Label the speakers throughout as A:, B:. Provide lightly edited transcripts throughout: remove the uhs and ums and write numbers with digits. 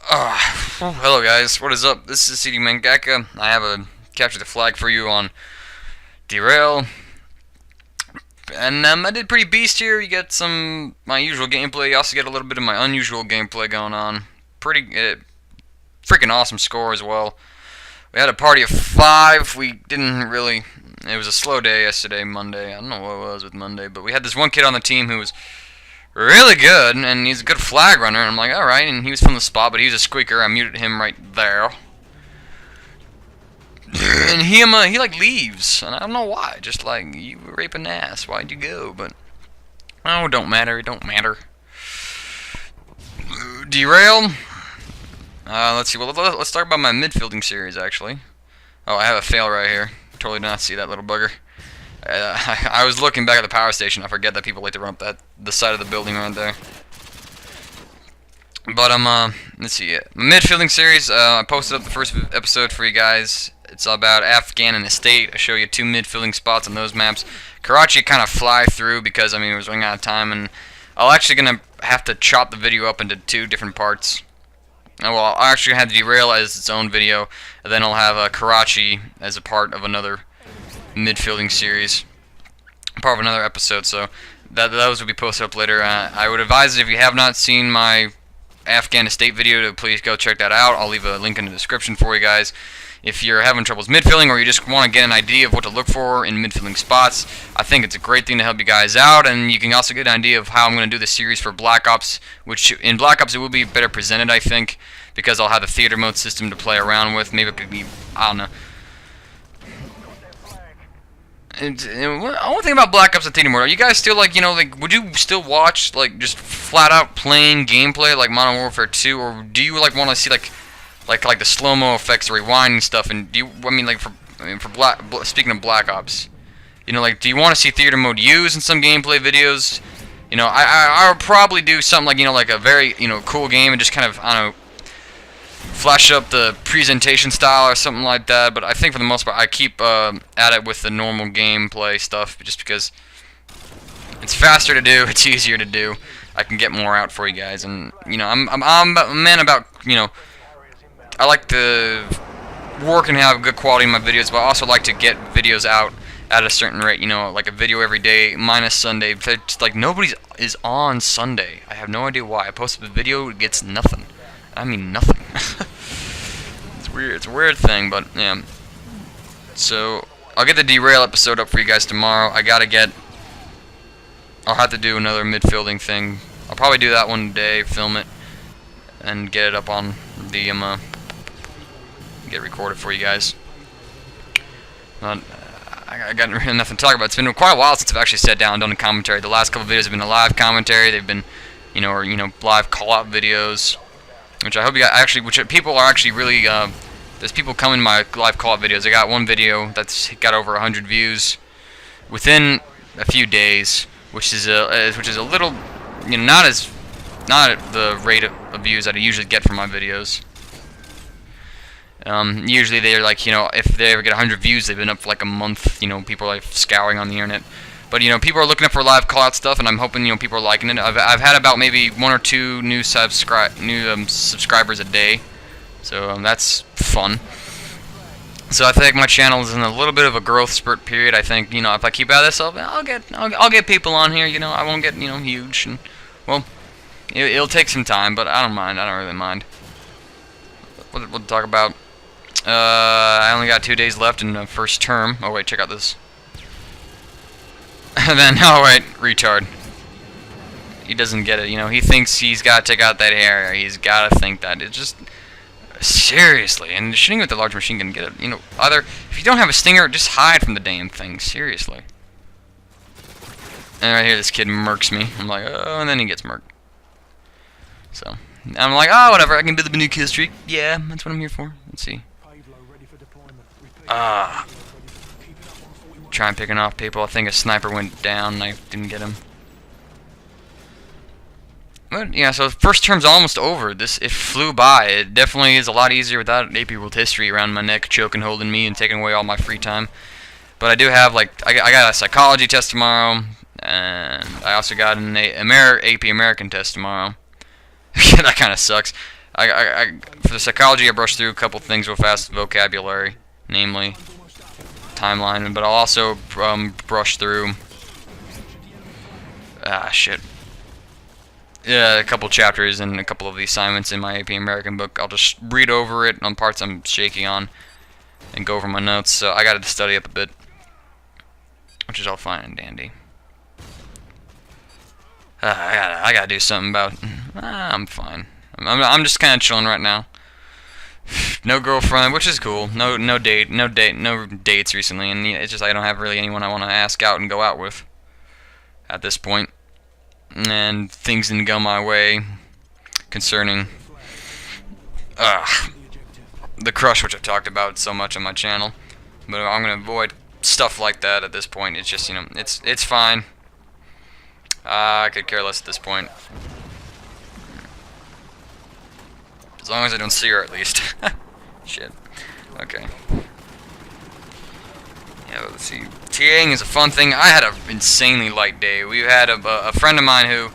A: Hello guys, what is up? This is CD Mangaka. I have a capture the flag for you on Derail. And I did pretty beast here. You get some my usual gameplay. You also get a little bit of my unusual gameplay going on. Pretty freaking awesome score as well. We had a party of 5. We didn't really. It was a slow day yesterday, Monday. I don't know what it was with Monday, but we had this one kid on the team who was really good, and he's a good flag runner. And I'm like, alright, and he was from the spot, but he was a squeaker. I muted him right there. And he like leaves, and I don't know why. Just like, you were raping ass. Why'd you go? But oh, it don't matter. It don't matter. Derail. Let's see. Well, let's talk about my midfielding series actually. Oh, I have a fail right here. Totally did not see that little bugger. I was looking back at the power station. I forget that people like to run up the side of the building right there. But let's see. My midfielding series. I posted up the first episode for you guys. It's about Afghan and Estate. I show you 2 midfielding spots on those maps. Karachi kind of fly through because I was running out of time, and I'm actually gonna have to chop the video up into 2 different parts. Well, I actually had Derail as its own video, and then I'll have Karachi as a part of another midfielding series, part of another episode. So those will be posted up later. I would advise, if you have not seen my Afghan Estate video, to please go check that out. I'll leave a link in the description for you guys. If you're having troubles midfielding, or you just want to get an idea of what to look for in midfielding spots, I think it's a great thing to help you guys out. And you can also get an idea of how I'm going to do the series for Black Ops, which in Black Ops it will be better presented, I think, because I'll have a theater mode system to play around with. Maybe it could be, I don't know. And one thing about Black Ops and theater mode, are you guys still like, would you still watch like just flat out playing gameplay like Modern Warfare 2, or do you like want to see like the slow-mo effects, the rewinding stuff? And do you, speaking of Black Ops, like, do you want to see theater mode used in some gameplay videos? I would probably do something like, like a very, cool game, and just kind of, I don't know, flash up the presentation style or something like that. But I think for the most part I keep at it with the normal gameplay stuff, just because it's faster to do, it's easier to do. I can get more out for you guys, and I'm a man about, I like to work and have good quality in my videos, but I also like to get videos out at a certain rate, like a video every day, minus Sunday. Just like, nobody is on Sunday. I have no idea why. I post a video, it gets nothing. I mean nothing. It's weird. It's a weird thing, but yeah. So I'll get the Derail episode up for you guys tomorrow. I'll have to do another midfielding thing. I'll probably do that one day, film it, and get it up on the get it recorded for you guys. I got really nothing to talk about. It's been quite a while since I've actually sat down and done a commentary. The last couple of videos have been a live commentary. They've been, live call-out videos, which I hope you guys which people are actually really. There's people coming to my live call-out videos. I got one video that's got over 100 views within a few days, which is a little, not at the rate of views that I usually get from my videos. Usually they're like, if they ever get 100 views, they've been up for like a month. People are like scouring on the internet. But people are looking up for live call-out stuff, and I'm hoping people are liking it. I've had about maybe 1 or 2 new subscribers a day, so that's fun. So I think my channel is in a little bit of a growth spurt period. I think if I keep at this up, I'll get people on here. I won't get huge, and well, it'll take some time, but I don't mind. I don't really mind. We'll talk about. I only got 2 days left in the first term. Oh wait, check out this. And then, oh wait, retard. He doesn't get it, he thinks he's got to take out that area. He's got to think that. It's just, seriously. And shooting with the large machine gun, get it, either, if you don't have a stinger, just hide from the damn thing, seriously. And right here, this kid murks me. I'm like, oh, and then he gets murked. So, I'm like, oh, whatever, I can build a new kill streak. Yeah, that's what I'm here for. Let's see. Trying picking off people. I think a sniper went down and I didn't get him. But yeah, so first term's almost over. It flew by. It definitely is a lot easier without AP World History around my neck, choking, holding me, and taking away all my free time. But I do have, like, I got a psychology test tomorrow, and I also got an AP American test tomorrow. That kind of sucks. For the psychology, I brushed through a couple things real fast. Vocabulary, namely timeline, but I'll also brush through. Shit. Yeah, a couple chapters and a couple of the assignments in my AP American book. I'll just read over it on parts I'm shaky on and go over my notes. So I got to study up a bit, which is all fine and dandy. I gotta do something about. I'm fine. I'm just kind of chilling right now. No girlfriend, which is cool. No dates recently, and it's just I don't have really anyone I want to ask out and go out with at this point. And things didn't go my way concerning the crush, which I've talked about so much on my channel. But I'm gonna avoid stuff like that at this point. It's just, you know, it's fine. I could care less at this point. As long as I don't see her, at least. Shit. Okay. Yeah, let's see. TAing is a fun thing. I had an insanely light day. We had a friend of mine who,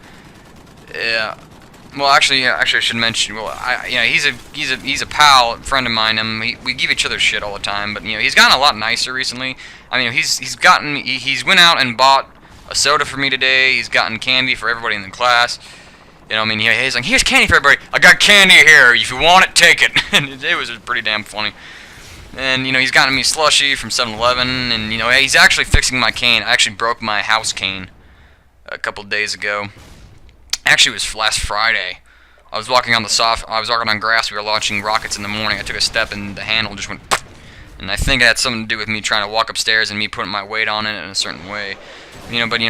A: well, actually, I should mention. Well, he's a pal, friend of mine. We give each other shit all the time, but you know, he's gotten a lot nicer recently. I mean, he's went out and bought a soda for me today. He's gotten candy for everybody in the class. You know, I mean, he's like, here's candy for everybody. I got candy here. If you want it, take it. And it was pretty damn funny. And, you know, he's gotten me slushie from 7-Eleven, and, you know, he's actually fixing my cane. I actually broke my house cane a couple days ago. Actually, it was last Friday. I was walking on grass. We were launching rockets in the morning. I took a step, and the handle just went, and I think it had something to do with me trying to walk upstairs and me putting my weight on it in a certain way. You know, but, you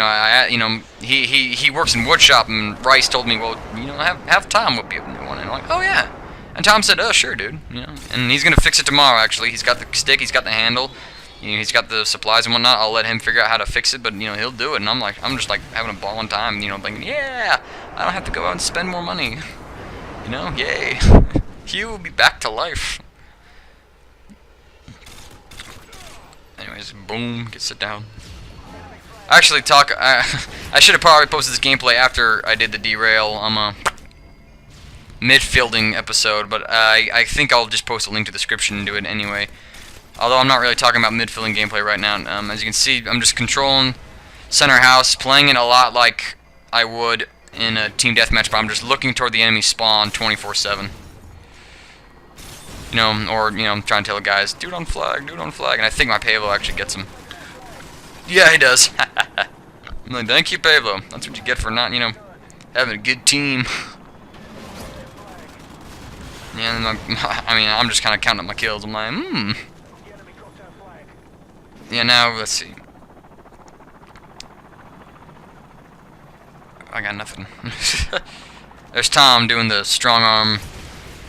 A: know, he works in wood shop, and Rice told me, well, you know, have Tom whip you a new one. And I'm like, oh, yeah. And Tom said, oh, sure, dude. You know, and he's going to fix it tomorrow, actually. He's got the stick, he's got the handle, you know, he's got the supplies and whatnot. I'll let him figure out how to fix it, but, you know, he'll do it. And I'm just, like, having a ballin' time, you know, thinking, yeah, I don't have to go out and spend more money. You know, yay. Hugh will be back to life. Anyways, boom, sit down. Actually, I should have probably posted this gameplay after I did the derail midfielding episode, but I think I'll just post a link to the description and do it anyway. Although I'm not really talking about midfielding gameplay right now. As you can see, I'm just controlling center house, playing it a lot like I would in a team deathmatch, but I'm just looking toward the enemy spawn 24/7. You know, or, you know, I'm trying to tell the guys, dude on flag, and I think my Pablo actually gets him. Yeah, he does. I'm like, thank you, Pablo. That's what you get for not, you know, having a good team. Yeah, and I mean, I'm just kind of counting up my kills. I'm like, Yeah, now, let's see. I got nothing. There's Tom doing the strong arm,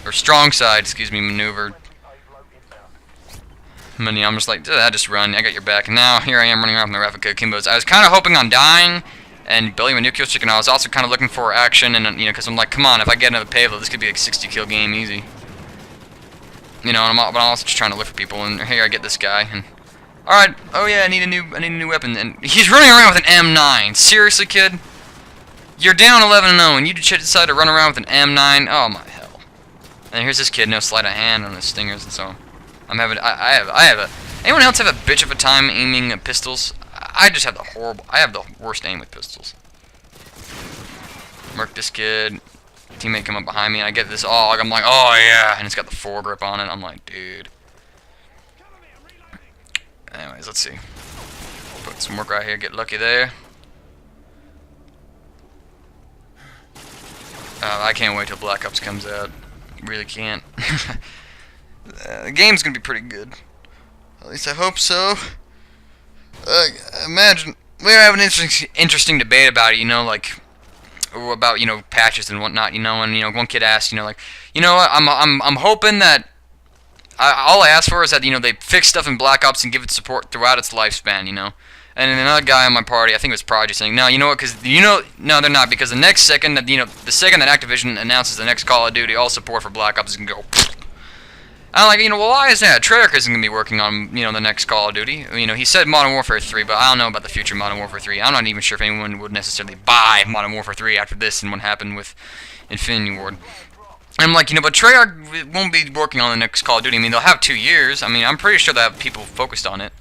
A: or strong side, excuse me, maneuver. And I'm just like, just run, I got your back. And now, here I am running around with my Ravika Kimbos. I was kind of hoping on dying and building a nuclear stick, and I was also kind of looking for action, and, you know, because I'm like, come on, if I get another Pablo, this could be like a 60-kill game, easy. You know, but I'm also just trying to look for people, and here I get this guy, and... Alright, oh yeah, I need a new weapon, and he's running around with an M9. Seriously, kid? You're down 11-0, and you decide to run around with an M9? Oh my hell. And here's this kid, no sleight of hand on his stingers, and so... Anyone else have a bitch of a time aiming at pistols? I just have I have the worst aim with pistols. Murk this kid. Teammate come up behind me, and I get this AUG. I'm like, oh yeah, and it's got the foregrip on it. I'm like, dude. Anyways, let's see. Put some work right here. Get lucky there. I can't wait till Black Ops comes out. Really can't. The game's gonna be pretty good. At least I hope so. Imagine we were having an interesting debate about it, you know, like about, you know, patches and whatnot, you know, and, you know, one kid asked, you know, like, you know what, I'm hoping that all I ask for is that, you know, they fix stuff in Black Ops and give it support throughout its lifespan, you know. And then another guy on my party, I think it was Prodigy, saying, no, you know what, because, you know, no, they're not, because the next second that, you know, the second that Activision announces the next Call of Duty, all support for Black Ops is gonna go. I'm like, you know, well, why is that? Treyarch isn't going to be working on, you know, the next Call of Duty. You know, he said Modern Warfare 3, but I don't know about the future Modern Warfare 3. I'm not even sure if anyone would necessarily buy Modern Warfare 3 after this and what happened with Infinity Ward. And I'm like, but Treyarch won't be working on the next Call of Duty. I mean, they'll have 2 years. I mean, I'm pretty sure they have people focused on it.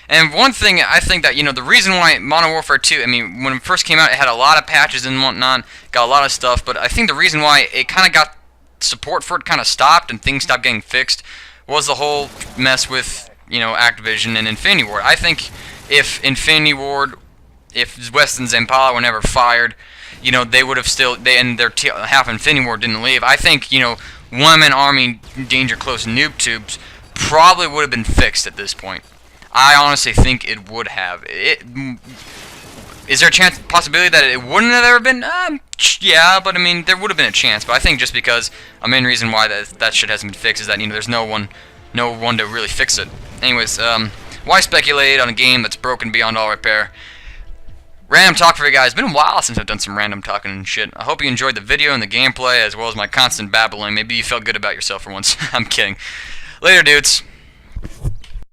A: And one thing I think that, the reason why Modern Warfare 2, I mean, when it first came out, it had a lot of patches and whatnot, got a lot of stuff, but I think the reason why it kind of got support for it kind of stopped and things stopped getting fixed was the whole mess with, Activision and Infinity Ward. I think if Infinity Ward, if Weston Zampala were never fired, they would have still, and their half Infinity Ward didn't leave. I think, One-Man Army Danger Close noob tubes probably would have been fixed at this point. I honestly think it would have. Is there a possibility that it wouldn't have ever been? Yeah, but I mean, there would have been a chance. But I think just because a main reason why that shit hasn't been fixed is that there's no one to really fix it. Anyways, why speculate on a game that's broken beyond all repair? Random talk for you guys. It's been a while since I've done some random talking and shit. I hope you enjoyed the video and the gameplay as well as my constant babbling. Maybe you felt good about yourself for once. I'm kidding. Later, dudes.